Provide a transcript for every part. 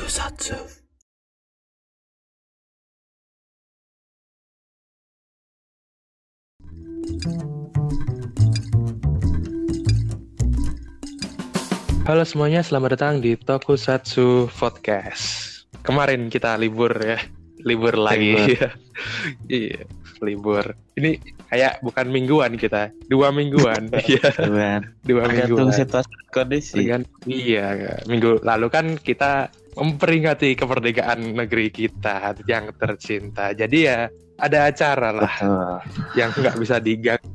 Tokusatsu. Halo semuanya, selamat datang di Tokusatsu Podcast. Kemarin kita libur ya, libur lagi. Iya, libur. Ini kayak bukan mingguan kita, 2 mingguan. Iya, 2 mingguan. Situasi kondisi. Iya, minggu lalu kan kita memperingati kemerdekaan negeri kita yang tercinta. Jadi ya ada acara lah yang nggak bisa diganggu.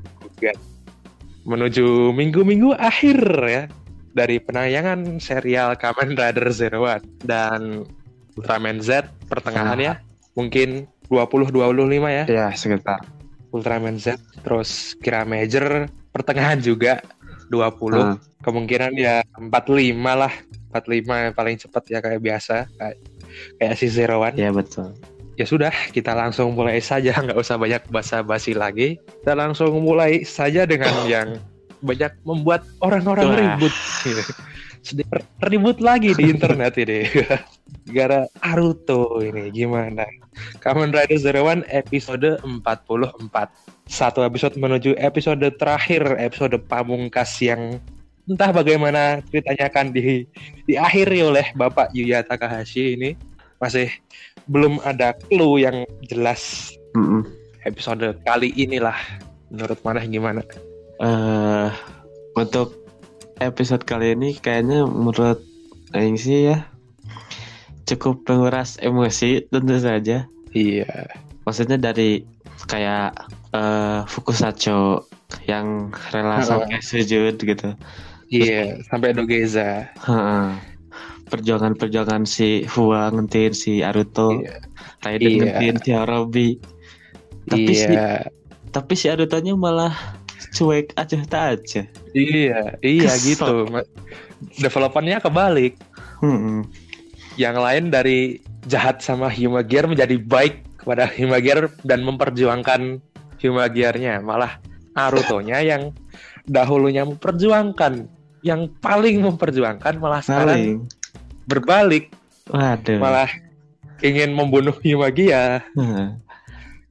Menuju minggu-minggu akhir ya. Dari penayangan serial Kamen Rider Zero One dan Ultraman Z pertengahan ya, mungkin 20-25 ya. Ya, sekitar. Ultraman Z, terus Kira Major pertengahan juga 20. Kemungkinan ya 45 lah. 45 yang paling cepat ya kayak biasa, kayak si Zero One. Ya, betul. Ya sudah, kita langsung mulai saja, nggak usah banyak basa-basi lagi. Kita langsung mulai saja dengan yang banyak membuat orang-orang ribut. Sedih ribut lagi di internet ini. Gara Naruto ini gimana? Kamen Rider Zero One episode 44. Satu episode menuju episode terakhir, episode pamungkas yang entah bagaimana ceritanya akan diakhiri oleh Bapak Yuya Takahashi ini. Masih belum ada clue yang jelas. Episode kali inilah menurut Maneh gimana? Untuk episode kali ini kayaknya menurut Aing sih ya cukup menguras emosi tentu saja. Iya. Maksudnya dari kayak Fukusacho yang rela sampai sujud gitu. Iya, sampai Dogeza. Perjuangan si Hua ngentiin si Naruto, Raiden ngentiin si Orobi. Tapi si Naruto-nya malah cuek aja tak aja. Iya gitu. Developannya kebalik. Yang lain dari jahat sama Hyumagear menjadi baik kepada Hyumagear dan memperjuangkan Hyumagear-nya. Malah Naruto-nya yang dahulunya memperjuangkan, yang paling memperjuangkan malah sekarang berbalik. Waduh. Malah ingin membunuh Hyumagear.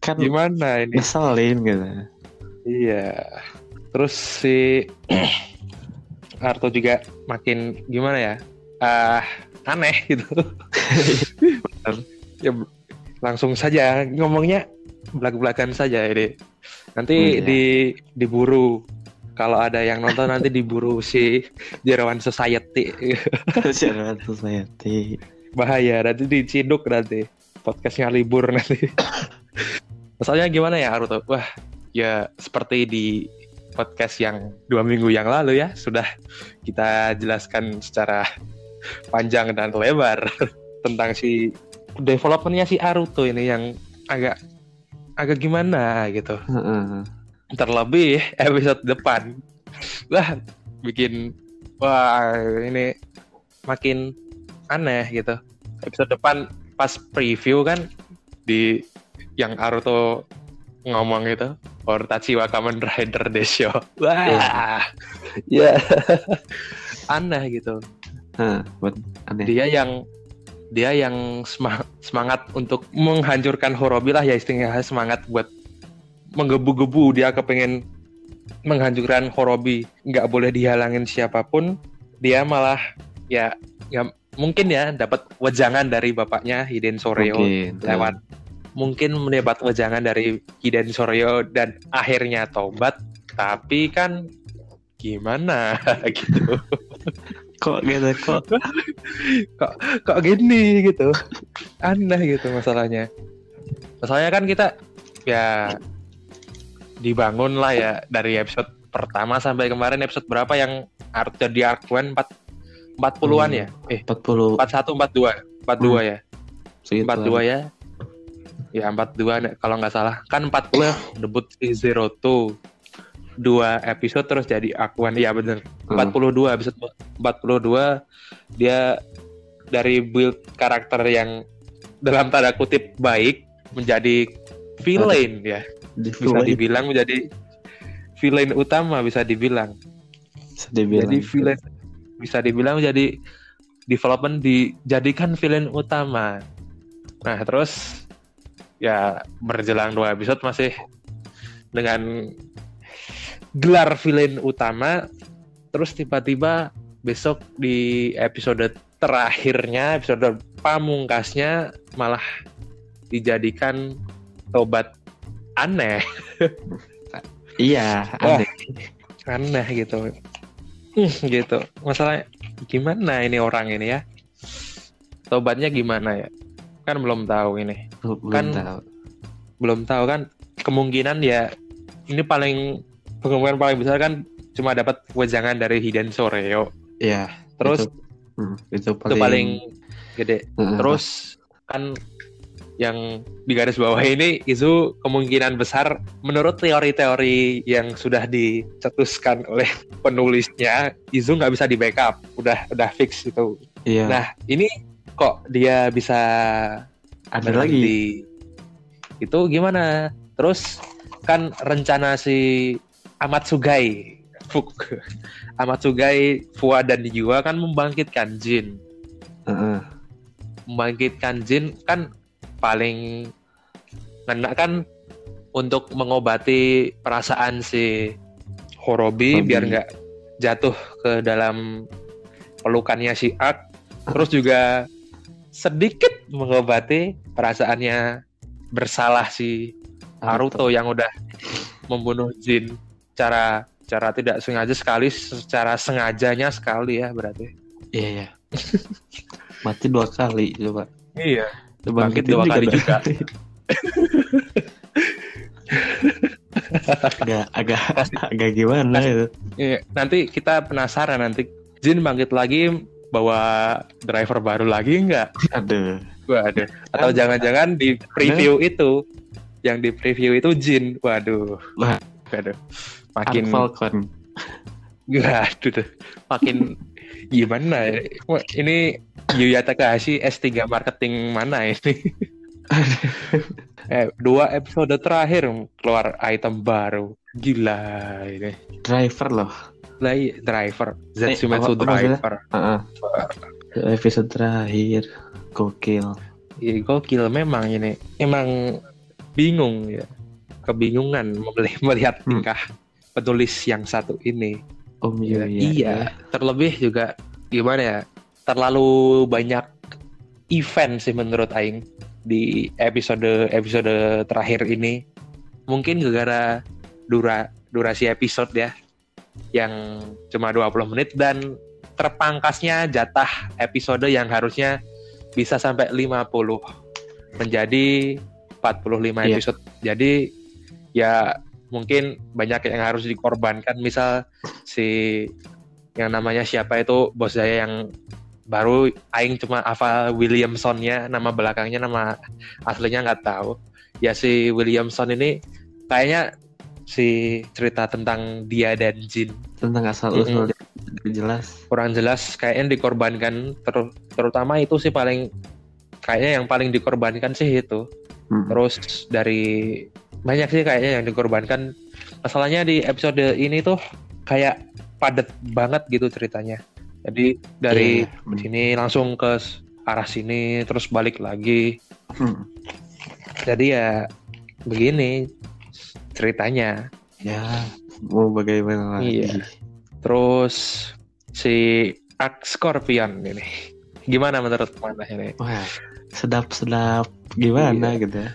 Kan gimana ini? Ngeselin gitu. Iya. Terus si Naruto juga makin gimana ya? Aneh gitu. Ya langsung saja ngomongnya belak-belakan saja ini. Nanti diburu. Kalau ada yang nonton nanti diburu si Zero One Society. Zero One Society. Bahaya, nanti diciduk nanti. Podcastnya libur nanti. Masalahnya gimana ya Naruto? Wah, ya seperti di podcast yang 2 minggu yang lalu ya, sudah kita jelaskan secara panjang dan lebar tentang si developmentnya si Naruto ini yang agak gimana gitu. Terlebih episode depan, bikin ini makin aneh gitu. Episode depan pas preview kan di yang Naruto ngomong itu Ortachi wa Kamen Rider Desho. Aneh gitu. Aneh. Dia yang semangat untuk menghancurkan Horobi lah ya, istilahnya semangat buat menggebu-gebu, dia kepengen menghancurkan Horobi, nggak boleh dihalangin siapapun. Dia malah ya mungkin ya dapat wejangan dari bapaknya Hiden Soryo lewat mungkin mendapat wejangan dari Hiden Soryo dan akhirnya tobat, tapi kan gimana gitu. Kok gini gitu. Aneh gitu masalahnya. Masalahnya kan kita ya dibangun lah ya dari episode pertama sampai kemarin episode berapa yang di Arc 1 40-an ya? 40 41 42 ya. 42 ya. Ya 42 kalau nggak salah. Kan 40 debut si Zero Two. 2 episode terus jadi Akuan. Ya bener. 42 episode 42 dia dari build karakter yang dalam tanda kutip baik menjadi villain ya. Bisa dibilang menjadi villain utama bisa dibilang. Jadi villain bisa dibilang menjadi development dijadikan villain utama. Nah terus ya berjelang 2 episode masih dengan gelar villain utama, terus tiba-tiba besok di episode terakhirnya, episode pamungkasnya malah dijadikan tobat aneh. Iya, Wah, aneh. aneh gitu. Gitu. Masalah gimana ini orang ini ya? Tobatnya gimana ya? Kan belum tahu ini. Belum tahu. Belum tahu kan, kemungkinan ya ini kemungkinan paling besar kan cuma dapat wejangan dari Hiden Soreo. Iya. Terus itu itu paling gede. Terus kan yang di garis bawah ini Izu kemungkinan besar menurut teori-teori yang sudah dicetuskan oleh penulisnya, Izu nggak bisa di backup, udah fix itu. Iya. Nah ini kok dia bisa ada lagi itu gimana? Terus kan rencana si Amatsugai Fuwa dan Yua kan membangkitkan Jin. Membangkitkan Jin kan paling ngena kan untuk mengobati perasaan si Horobi biar nggak jatuh ke dalam pelukannya si Ark. Terus juga sedikit mengobati perasaannya bersalah si Naruto yang udah membunuh Jin secara tidak sengaja secara sengajanya sekali ya berarti. Iya. Mati 2 kali coba. Iya. Bangkit 2 kali juga. agak gimana itu. Iya, nanti kita penasaran nanti Jin bangkit lagi bawa driver baru lagi nggak? Aduh. Atau jangan-jangan di preview itu yang di preview itu Jin. Waduh. Makin Falcon. Waduh. Makin gimana ya? Ini Yuya Takahashi S3 marketing mana ini? 2 episode terakhir keluar item baru. Gila ini. Driver loh. Driver. Zetsumetsu Driver. Episode terakhir. Gokil. Iya, gokil memang ini. Emang bingung ya. Kebingungan melihat tingkah penulis yang satu ini. Iya. Terlebih juga gimana ya? Terlalu banyak event sih menurut Aing di episode terakhir ini. Mungkin gara-gara durasi episode ya yang cuma 20 menit dan terpangkasnya jatah episode yang harusnya bisa sampai 50 menjadi 45 episode. Jadi ya mungkin banyak yang harus dikorbankan. Misal si yang namanya siapa itu bos saya yang baru Aing cuma hafal Williamson-nya, nama belakangnya, nama aslinya nggak tahu. Ya si Williamson ini kayaknya si cerita tentang dia dan Jin tentang asal usul jelas. Kurang jelas kayaknya dikorbankan terutama itu sih kayaknya yang paling dikorbankan sih itu. Terus dari banyak sih kayaknya yang dikorbankan. Masalahnya di episode ini tuh kayak padat banget gitu ceritanya. Jadi dari sini langsung ke arah sini terus balik lagi. Jadi ya begini ceritanya. Ya mau bagaimana lagi. Iya. Terus si Arc Scorpion ini gimana menurut mana ini? Wah, sedap gimana gitu.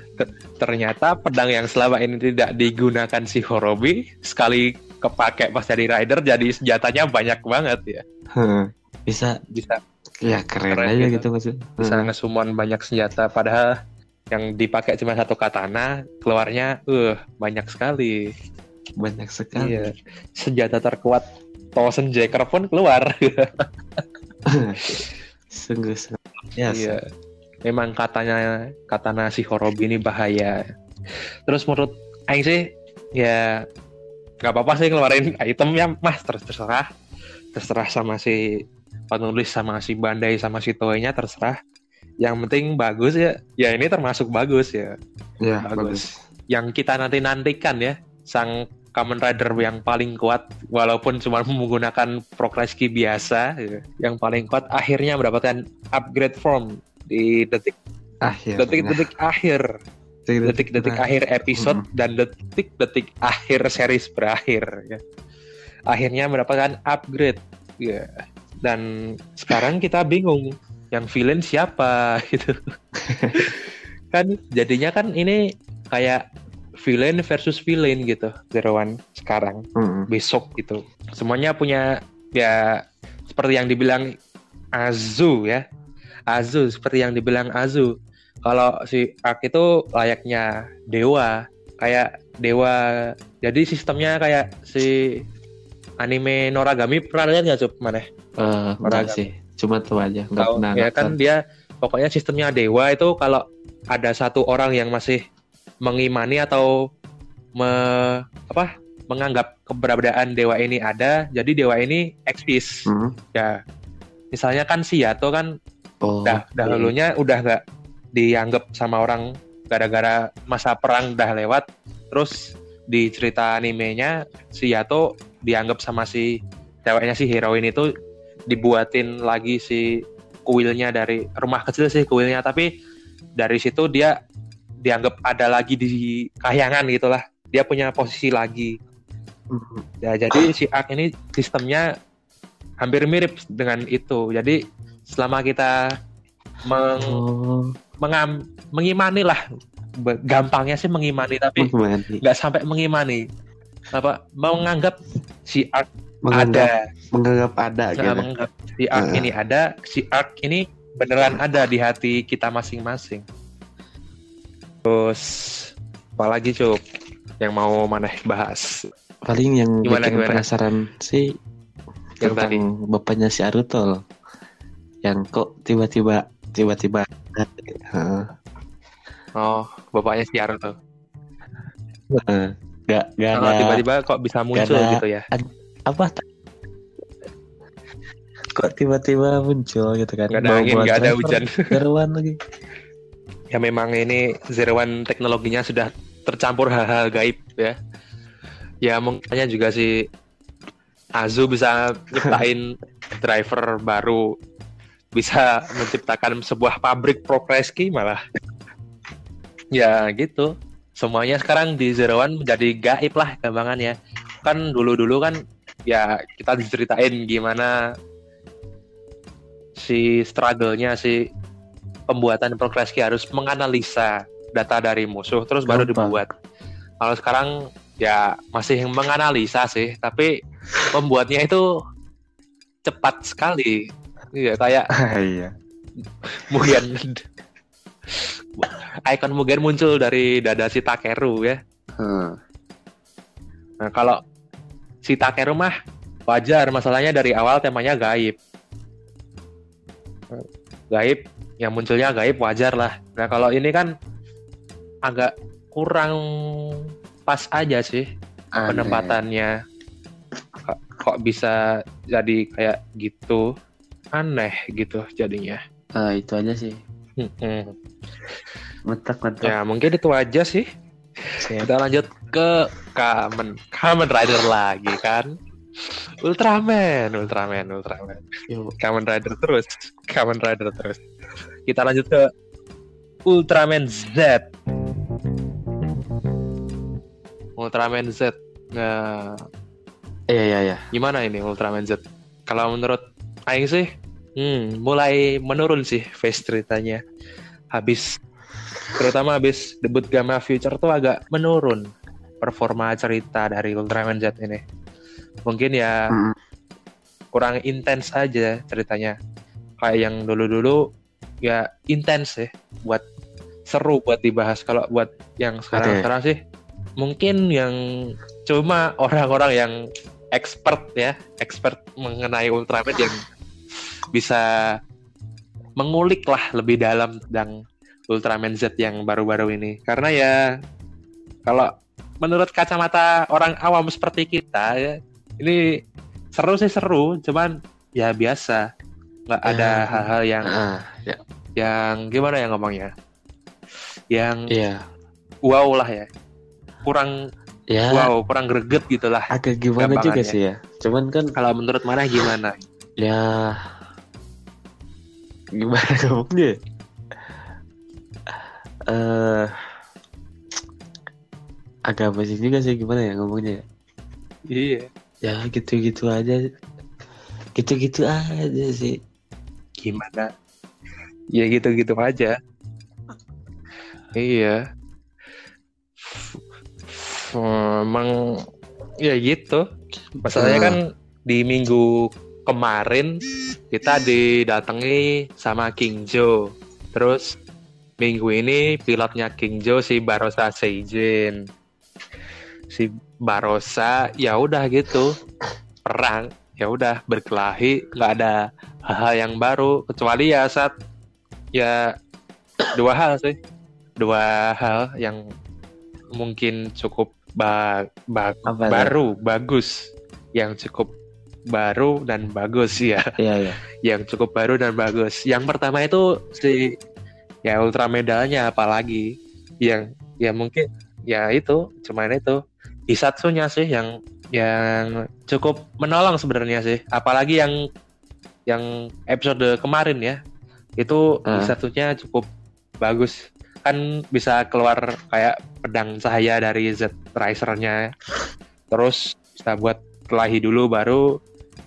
Ternyata pedang yang selama ini tidak digunakan si Horobi sekali kepake pas jadi rider jadi senjatanya banyak banget ya. Bisa ya keren aja gitu maksudnya. Bisa ngesummon banyak senjata padahal yang dipakai cuma satu katana keluarnya banyak sekali. Iya. Senjata terkuat Thousand Jacker pun keluar. Sungguh iya. Memang katana si Horobi ini bahaya. Terus menurut Aing sih ya nggak apa-apa sih ngeluarin itemnya mas, terserah sama si penulis sama si Bandai sama si Toei-nya terserah. Yang penting bagus ya ini termasuk bagus ya. Bagus. Yang kita nantikan ya sang Kamen Rider yang paling kuat walaupun cuma menggunakan progresi biasa gitu. Yang paling kuat akhirnya mendapatkan upgrade form di detik-detik akhir episode dan detik-detik akhir series berakhir ya. Akhirnya mendapatkan upgrade ya. Dan sekarang kita bingung yang villain siapa gitu. Kan jadinya kan ini kayak villain versus villain gitu, Zero One sekarang, besok gitu. Semuanya punya ya seperti yang dibilang Azu ya. Seperti yang dibilang Azu. Kalau si Ark itu layaknya dewa, kayak dewa. Jadi sistemnya kayak si anime Noragami, pernah lihat nggak Cup mana? Enggak sih, cuma tuh aja. Nggak pernah ya kan dia pokoknya sistemnya dewa itu kalau ada satu orang yang masih mengimani atau menganggap keberadaan dewa ini ada, jadi dewa ini eksis. Ya, misalnya kan si Yato kan dahulunya udah nggak dianggap sama orang gara-gara masa perang udah lewat, terus di cerita animenya si Yato dianggap sama si ceweknya si heroin itu dibuatin lagi si kuilnya dari rumah kecil sih kuilnya, tapi dari situ dia dianggap ada lagi di kahyangan gitulah, dia punya posisi lagi. Ya jadi si Ark ini sistemnya hampir mirip dengan itu. Jadi selama kita mengimani lah, gampangnya sih mengimani, tapi nggak sampai mengimani, menganggap si Ark menganggap ada gitu. Menganggap si Ark ini ada, si Ark ini beneran ada di hati kita masing-masing. Terus apalagi Cuk yang mau Maneh bahas? Paling yang bikin penasaran sih yang tentang tadi bapaknya si Aruto, yang kok tiba-tiba bapaknya si Aruto gak ada, tiba-tiba kok bisa muncul gitu ya, kok tiba-tiba muncul gitu kan, gak ada angin, gak ada hujan, Zero-One lagi. Ya memang ini Zero-One teknologinya sudah tercampur hal-hal gaib ya. Ya mungkinnya juga si Azu bisa nyiptain driver baru, bisa menciptakan sebuah pabrik progreski malah. Ya gitu. Semuanya sekarang di Zero-One menjadi gaib lah gampangannya. Kan dulu-dulu kan ya kita diceritain gimana si struggle-nya si pembuatan progreski harus menganalisa data dari musuh terus baru dibuat. Kalau sekarang ya masih menganalisa sih, tapi pembuatnya itu cepat sekali. Iya kayak Mugen. Icon Mugen muncul dari dada si Takeru ya. Nah, kalau si Takeru mah wajar, masalahnya dari awal temanya gaib. Yang munculnya gaib wajar lah. Nah kalau ini kan agak kurang pas aja sih penempatannya. Kok bisa jadi kayak gitu, aneh gitu jadinya. Itu aja sih. Mantap. Ya mungkin itu aja sih. Kita lanjut ke Kamen Rider lagi kan. Ultraman. Kamen Rider terus. Kita lanjut ke Ultraman Z. Nah, iya. Gimana ini Ultraman Z? Kalau menurut Aing sih, mulai menurun sih face ceritanya. Terutama habis debut Gamma Future tuh agak menurun performa cerita dari Ultraman Z ini. Mungkin ya kurang intens aja ceritanya. Kayak yang dulu-dulu ya intens sih, buat seru buat dibahas. Kalau buat yang sekarang sih mungkin yang cuma orang-orang yang expert mengenai Ultraman yang bisa mengulik lah lebih dalam tentang Ultraman Z yang baru-baru ini. Karena ya kalau menurut kacamata orang awam seperti kita ya, ini seru, cuman ya biasa, nggak ada hal-hal yang gimana ya ngomongnya, yang wow lah ya, kurang Ya wow, kurang greget gitulah agak gimana juga gampangannya. sih ya. Cuman kan Kalau menurut mana gimana? ya gimana ngomongnya? Eh agak basi juga sih gimana ya ngomongnya. Iya. Ya gitu-gitu aja. Gitu-gitu aja sih. Gimana? Ya gitu-gitu aja. Iya. Emang ya gitu. Masalahnya kan di minggu kemarin kita didatangi sama King Joe. Terus minggu ini pilotnya King Joe si Barossa Seijin. Si Barossa ya udah gitu perang, ya udah berkelahi, nggak ada hal-hal yang baru kecuali ya saat ya dua hal sih, dua hal yang mungkin cukup baru bagus, yang cukup baru dan bagus ya. Iya. Yang cukup baru dan bagus. Yang pertama itu si ya Ultra Medalnya, apalagi yang ya mungkin ya itu cuman itu Hisatsunya sih yang cukup menolong sebenarnya sih, apalagi yang episode kemarin ya, itu Hisatsunya cukup bagus kan, bisa keluar kayak pedang cahaya dari Z Riser-nya, terus bisa buat kelahi dulu baru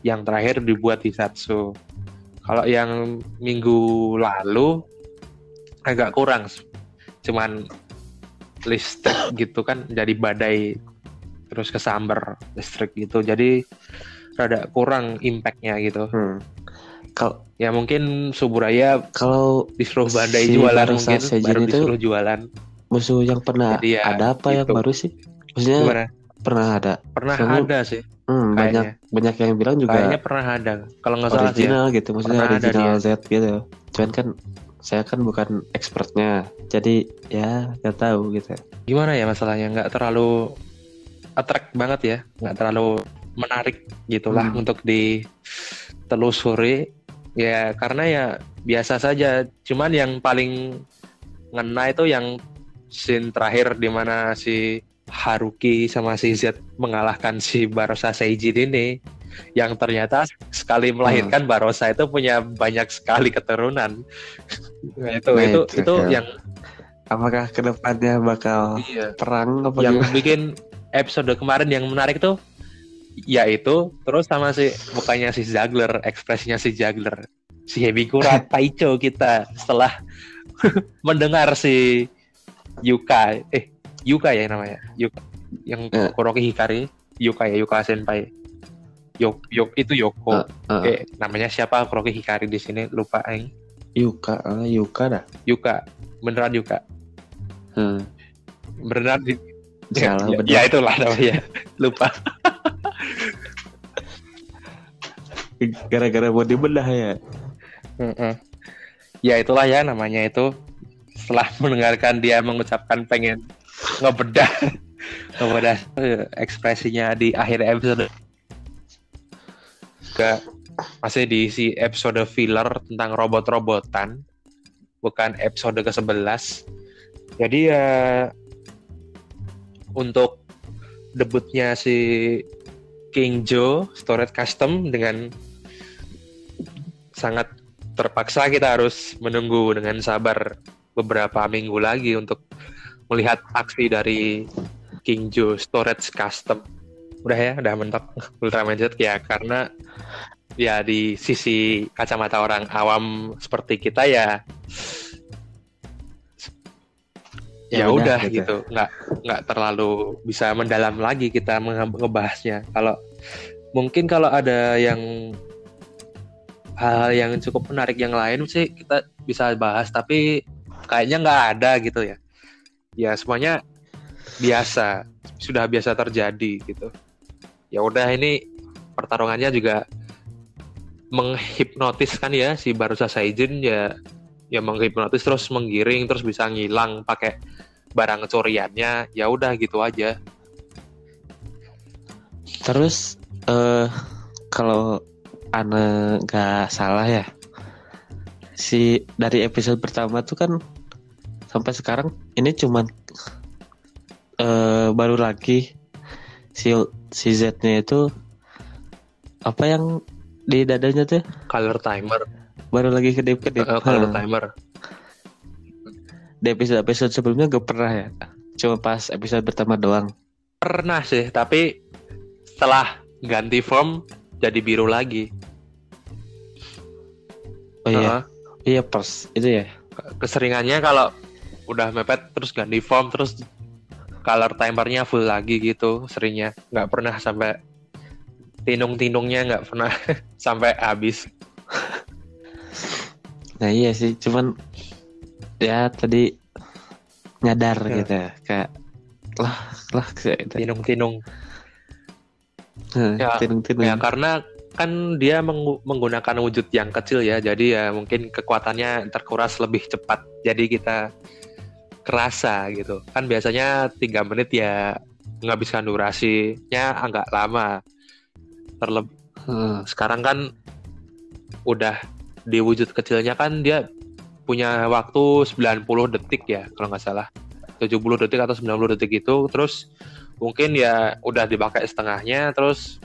yang terakhir dibuat Hisatsu. Kalau yang minggu lalu agak kurang, cuman listrik gitu kan, jadi badai terus kesamber listrik gitu, jadi rada kurang impactnya gitu. Kalau ya mungkin Suburaya kalau disuruh badai si jualan, Barossa mungkin Seijin baru itu disuruh jualan. Musuh yang pernah Jadi ya, ada apa gitu. yang baru sih? Maksudnya Gimana? pernah ada. Pernah Soalnya, ada sih. banyak yang bilang juga kayaknya pernah ada. Kalau nggak salah sih ya. original gitu, maksudnya Pernah ada original dia. Z gitu. Cuman kan saya kan bukan expertnya, jadi ya nggak tahu gitu. Gimana ya masalahnya? Nggak terlalu attract banget ya, nggak terlalu menarik gitulah untuk ditelusuri. Ya karena ya biasa saja. Cuman yang paling ngena itu yang scene terakhir di mana si Haruki sama si Z mengalahkan si Barossa Seijin ini, yang ternyata sekali melahirkan Barossa itu punya banyak sekali keturunan. itu yang apakah kedepannya bakal perang apa yang gimana? bikin episode kemarin yang menarik tuh yaitu terus sama si mukanya si Juggler, ekspresinya si Juggler, si Hebikura Taicho kita setelah mendengar si Yuka ya namanya, Yuka yang Kuroki Hikari, Yuka Senpai. Itu Yoko. Namanya siapa Kuroki Hikari di sini lupa aing. Yuka dah. Yuka, beneran Yuka. Beneran salah bener. Ya itulah namanya. Lupa. Gara-gara mau dibedah ya. Ya itulah ya namanya itu. Setelah mendengarkan dia mengucapkan pengen ngebedah ekspresinya di akhir episode, juga masih diisi episode filler tentang robot-robotan, bukan episode ke-11. Jadi ya untuk debutnya si King Joe Storage Custom dengan sangat terpaksa kita harus menunggu dengan sabar beberapa minggu lagi untuk melihat aksi dari King Joe Storage Custom. Udah mentok Ultraman Z ya, karena ya di sisi kacamata orang awam seperti kita ya udah gitu, nggak terlalu bisa mendalam lagi kita ngebahasnya. Kalau ada yang hal yang cukup menarik yang lain sih kita bisa bahas, tapi kayaknya nggak ada gitu ya. Ya semuanya sudah biasa terjadi gitu. Ya udah, ini pertarungannya juga menghipnotis kan ya, si Barossa Seijin ya menghipnotis terus menggiring terus bisa ngilang pakai barang curiannya. Ya udah gitu aja. Terus kalau Ana nggak salah ya, si dari episode pertama tuh kan sampai sekarang ini cuman baru lagi si Z-nya itu apa yang di dadanya tuh Color timer. baru lagi kedip-kedip. Color timer. Di episode sebelumnya gak pernah ya, cuma pas episode pertama doang. Pernah sih, tapi setelah ganti form jadi biru lagi. Oh iya, iya pas itu ya. Keseringannya kalau udah mepet terus ganti form terus color timernya full lagi gitu seringnya. Nggak pernah sampai tinung-tinungnya nggak pernah sampai habis. Nah iya sih, cuman ya tadi nyadar gitu ya, kayak lah gitu. Tinung-tinung. Ya, tinung-tinung. Ya karena kan dia menggunakan wujud yang kecil ya, jadi ya mungkin kekuatannya terkuras lebih cepat. Jadi kita kerasa gitu. Kan biasanya 3 menit ya menghabiskan durasinya agak lama. Sekarang kan udah di wujud kecilnya kan dia punya waktu 90 detik ya kalau nggak salah. 70 detik atau 90 detik itu, terus mungkin ya udah dipakai setengahnya, terus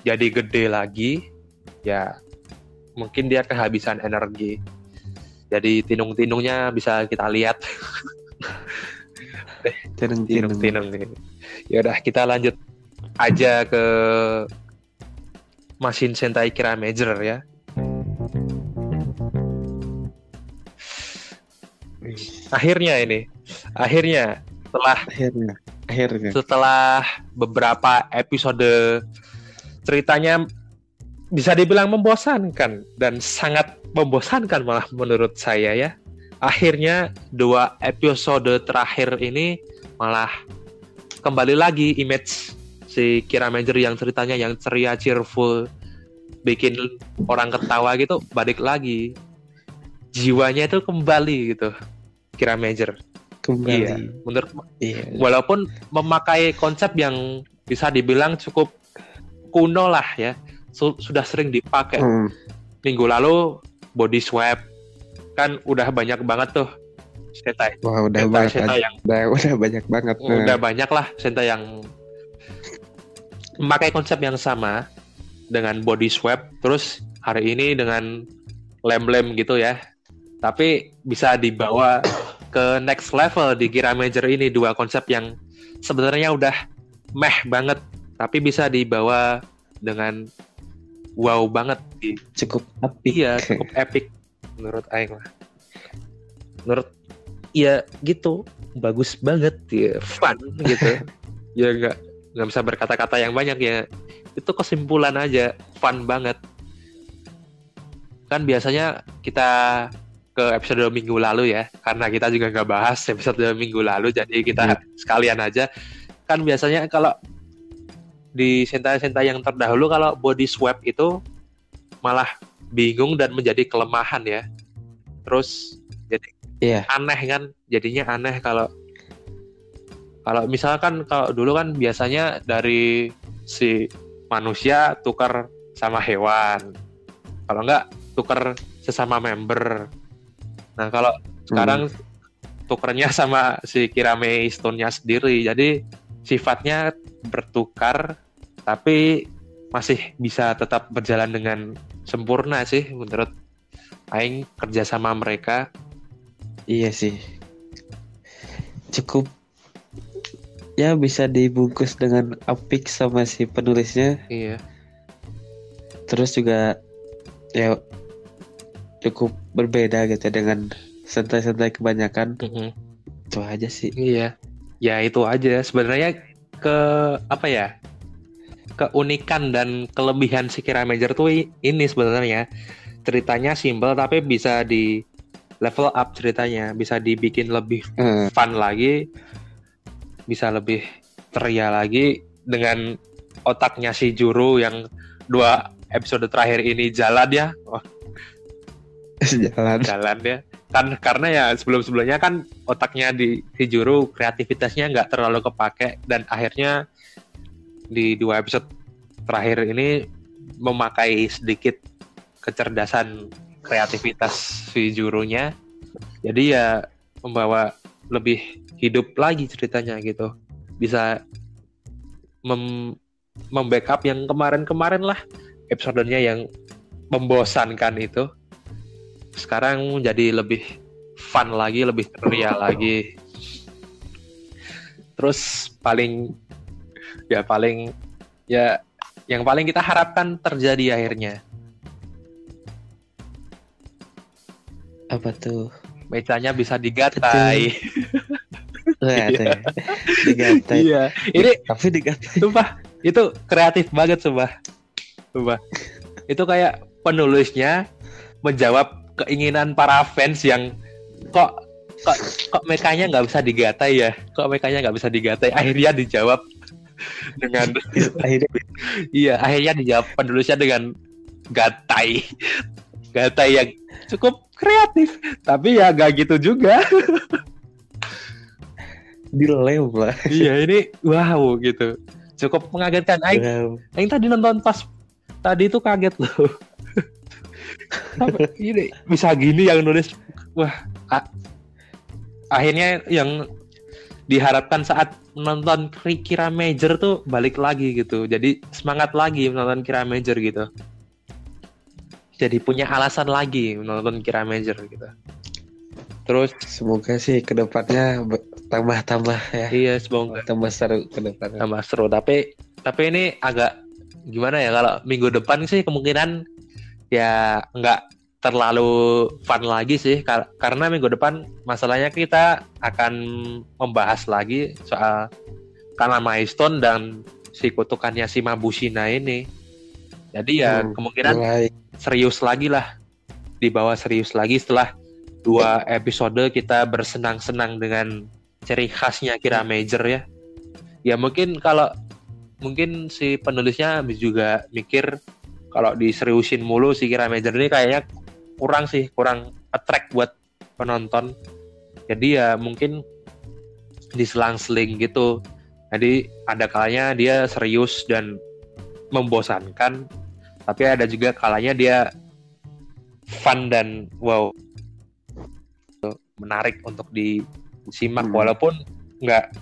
jadi gede lagi, ya mungkin dia kehabisan energi. Jadi tinung-tinungnya bisa kita lihat. Tinung-tinung. Ya udah kita lanjut aja ke Machine Sentai Kira Major ya. Akhirnya setelah beberapa episode ceritanya bisa dibilang membosankan dan sangat membosankan malah menurut saya ya. Akhirnya 2 episode terakhir ini malah kembali lagi image si Kira Major yang ceritanya yang ceria, cheerful, bikin orang ketawa gitu, balik lagi. Jiwanya itu kembali gitu. Kira Major. Kembali. Iya, menurut walaupun memakai konsep yang bisa dibilang cukup kuno lah ya. Sudah sering dipakai. Minggu lalu body swap kan udah banyak banget tuh Sentai. Wah, udah banyak banget. Udah banyak lah Sentai yang memakai konsep yang sama dengan body swap, terus hari ini dengan lem-lem gitu ya. Tapi bisa dibawa ke next level di Kira Major ini, 2 konsep yang sebenarnya udah meh banget, tapi bisa dibawa dengan wow banget. Cukup epic. Iya, cukup epic menurut Aing lah. Menurut ya gitu, bagus banget ya, fun gitu. Ya nggak bisa berkata-kata yang banyak ya. Itu kesimpulan aja, fun banget. Kan biasanya kita ke episode minggu lalu ya, karena kita juga nggak bahas episode minggu lalu, jadi kita sekalian aja. Kan biasanya kalau di sentai-sentai yang terdahulu, kalau body swap itu malah bingung dan menjadi kelemahan ya. Terus jadi aneh kan, jadinya aneh kalau misalkan kalau dulu kan biasanya dari si manusia tukar sama hewan, kalau enggak tukar sesama member. Nah kalau sekarang tukernya sama si Kirame Stone-nya sendiri, jadi sifatnya bertukar tapi masih bisa tetap berjalan dengan sempurna sih menurut Aing kerja sama mereka. Iya sih, cukup ya bisa dibungkus dengan apik sama si penulisnya. Iya. Terus juga ya cukup berbeda gitu dengan sentai-sentai kebanyakan. Itu aja sih. Iya. Ya itu aja sebenarnya keunikan dan kelebihan si Kira Major tuh ini sebenarnya. Ceritanya simple tapi bisa di level up ceritanya, bisa dibikin lebih fun lagi, bisa lebih ceria lagi dengan otaknya si Juru yang 2 episode terakhir ini jalan ya. Jalan ya. Kan karena ya sebelum-sebelumnya kan otaknya di Juru kreativitasnya nggak terlalu kepake, dan akhirnya di 2 episode terakhir ini memakai sedikit kecerdasan kreativitas si Jurunya. Jadi ya membawa lebih hidup lagi ceritanya gitu. Bisa membackup yang kemarin-kemarin lah episodenya yang membosankan itu. Sekarang jadi lebih fun lagi, lebih ceria lagi. Terus yang paling kita harapkan terjadi akhirnya. Apa tuh? Mecanya bisa digatai. Wah, digatai. Iya. Ini Tapi digatai. sumpah itu kreatif banget sumpah. Itu kayak penulisnya menjawab keinginan para fans yang kok mekanya nggak bisa digatai ya, akhirnya dijawab dengan akhirnya dijawab penulisnya dengan gatai yang cukup kreatif, tapi ya gak gitu juga. Dilem lah. Iya, ini wow gitu, cukup mengagetkan. Aing tadi nonton pas tadi itu kaget loh. Ini bisa gini yang nulis. Wah, akhirnya yang diharapkan saat menonton Kira Major tuh balik lagi gitu. Jadi semangat lagi menonton Kira Major gitu. Jadi punya alasan lagi menonton Kira Major gitu. Terus semoga sih kedepannya tambah ya. Iya, semoga tambah seru kedepannya. Tambah seru. Tapi ini agak gimana ya, kalau minggu depan sih kemungkinan ya nggak terlalu fun lagi sih, karena minggu depan masalahnya kita akan membahas lagi soal Kanamae Stone dan si kutukannya si Mabushina ini. Jadi ya kemungkinan serius lagi lah, dibawa serius lagi setelah 2 episode kita bersenang-senang dengan ciri khasnya Kira Major ya. Ya mungkin si penulisnya juga mikir kalau diseriusin mulu si Kira Major ini kayaknya kurang attract buat penonton. Jadi ya mungkin diselang-seling gitu. Jadi ada kalanya dia serius dan membosankan, tapi ada juga kalanya dia fun dan wow, menarik untuk disimak walaupun nggak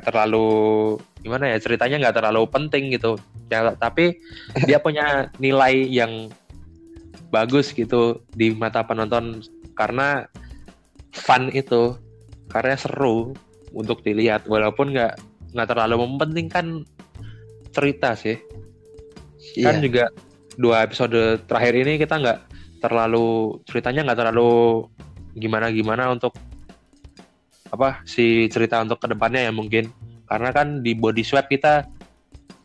terlalu gimana ya, ceritanya nggak terlalu penting gitu ya, tapi dia punya nilai yang bagus gitu di mata penonton karena fun itu, karena seru untuk dilihat walaupun nggak terlalu mementingkan cerita sih. Kan juga 2 episode terakhir ini kita ceritanya nggak terlalu gimana untuk si cerita untuk kedepannya ya mungkin, karena kan di Body Swap kita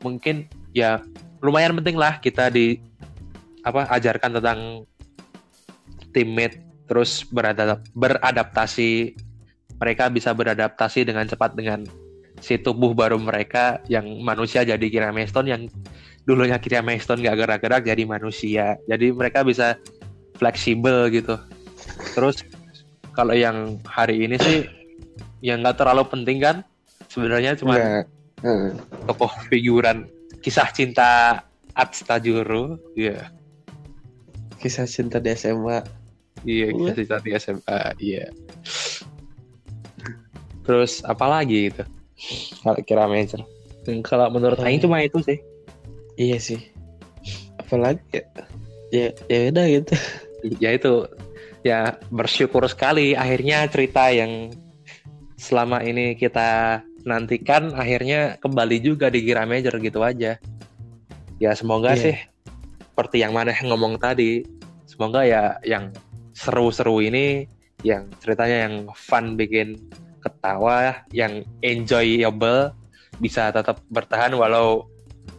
mungkin ya lumayan penting lah kita ajarkan tentang teammate, terus beradaptasi, mereka bisa beradaptasi dengan cepat dengan si tubuh baru mereka yang manusia jadi Kira Stone, yang dulunya Kira Stone gak gerak-gerak jadi manusia, jadi mereka bisa fleksibel gitu. Terus kalau yang hari ini sih yang nggak terlalu penting kan sebenarnya, cuma tokoh figuran kisah cinta Atstajuro, iya. Kisah cinta di SMA. Iya, kisah cinta di SMA, iya. Terus apa lagi gitu? Kalau Kira Major. Kalau menurut Aing cuma itu sih. Iya sih. Apalagi ya udah gitu. Ya itu. Ya bersyukur sekali akhirnya cerita yang selama ini kita nantikan akhirnya kembali juga di Kira Major gitu aja. Ya semoga sih seperti yang mana yang ngomong tadi, semoga ya yang seru-seru ini, yang ceritanya yang fun, bikin ketawa, yang enjoyable, bisa tetap bertahan walau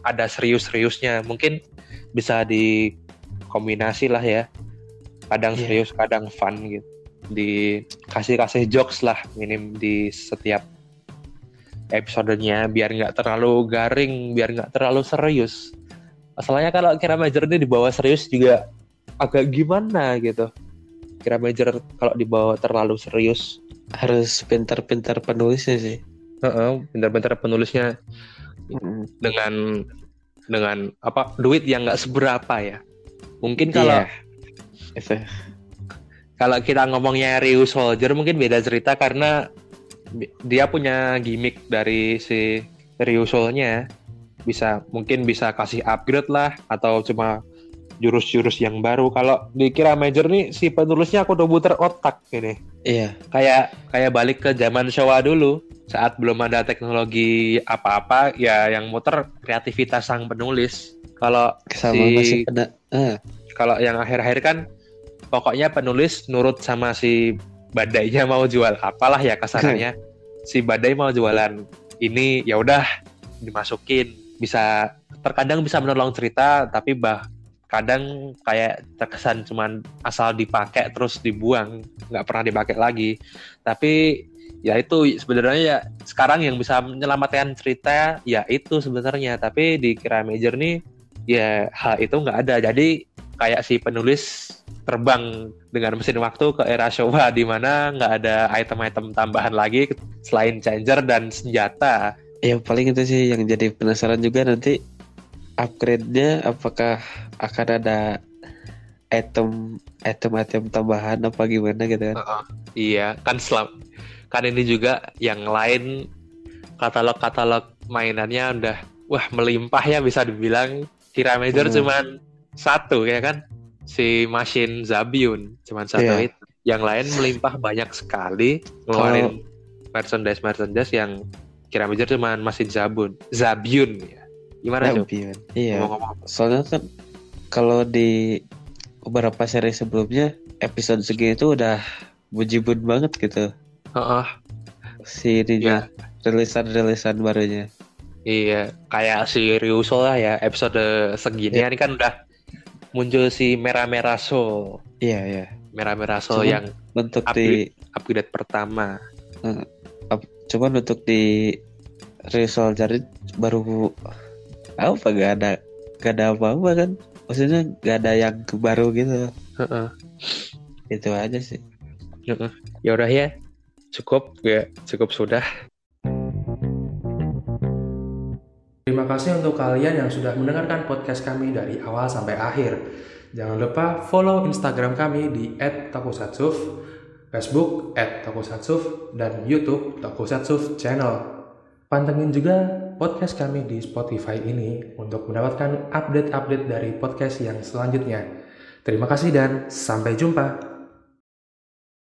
ada serius-seriusnya. Mungkin bisa dikombinasi lah ya, kadang serius kadang fun gitu, dikasih jokes lah minim di setiap episodenya biar nggak terlalu garing, biar nggak terlalu serius. Masalahnya kalau Kira Major ini dibawa serius juga agak gimana gitu. Kira Major kalau dibawa terlalu serius harus pintar-pintar penulisnya sih. Pintar-pintar penulisnya dengan duit yang nggak seberapa ya. Mungkin kalau kalau kita ngomongnya Ryu Soldier mungkin beda cerita karena dia punya gimmick dari si Ryusoulnya mungkin bisa kasih upgrade lah, atau cuma jurus-jurus yang baru. Kalau di Kira Major nih si penulisnya aku udah muter otak ini. Iya. Kayak balik ke zaman Showa dulu, saat belum ada teknologi apa-apa, ya yang muter kreativitas sang penulis. Kalau Sama masih kena. kalau yang akhir-akhir kan pokoknya penulis nurut sama si badainya mau jual apalah ya kasarannya. Si badai mau jualan ini, ya udah dimasukin. Terkadang bisa menolong cerita, tapi kadang kayak terkesan cuman asal dipakai terus dibuang, nggak pernah dipakai lagi. Tapi ya itu sebenarnya ya sekarang yang bisa menyelamatkan cerita ya itu sebenarnya. Tapi di Kira Major nih ya hal itu nggak ada. Jadi kayak si penulis terbang dengan mesin waktu ke era Showa, di mana nggak ada item-item tambahan lagi selain changer dan senjata. Ya paling itu sih yang jadi penasaran juga, nanti upgrade-nya apakah akan ada item tambahan apa gimana gitu kan. Iya kan ini juga yang lain, katalog mainannya udah melimpah ya, bisa dibilang. Kira Major cuman satu ya kan, si Machine Zabyun cuman satu itu. Yang lain melimpah banyak sekali, ngeluarin merchandise yang Kira Major cuman Machine Zabyun ya. Gimana Zabyun? Iya. Soalnya kan kalau di beberapa seri sebelumnya episode segini itu udah bujibun banget gitu. Si ininya, rilisan barunya. Iya, kayak si Ryusoul lah ya, episode segini kan udah muncul si Merah Soul. Iya. Merah Soul yang untuk upgrade pertama. Cuman untuk di Ryusoul jadi baru apa, gak ada apa-apa kan. Maksudnya gak ada yang baru gitu. Itu aja sih. Ya udah ya. Cukup sudah. Terima kasih untuk kalian yang sudah mendengarkan podcast kami dari awal sampai akhir. Jangan lupa follow Instagram kami di @tokusatsuf, Facebook @tokusatsuf, dan YouTube Tokusatsuf Channel. Pantengin juga podcast kami di Spotify ini untuk mendapatkan update-update dari podcast yang selanjutnya. Terima kasih dan sampai jumpa.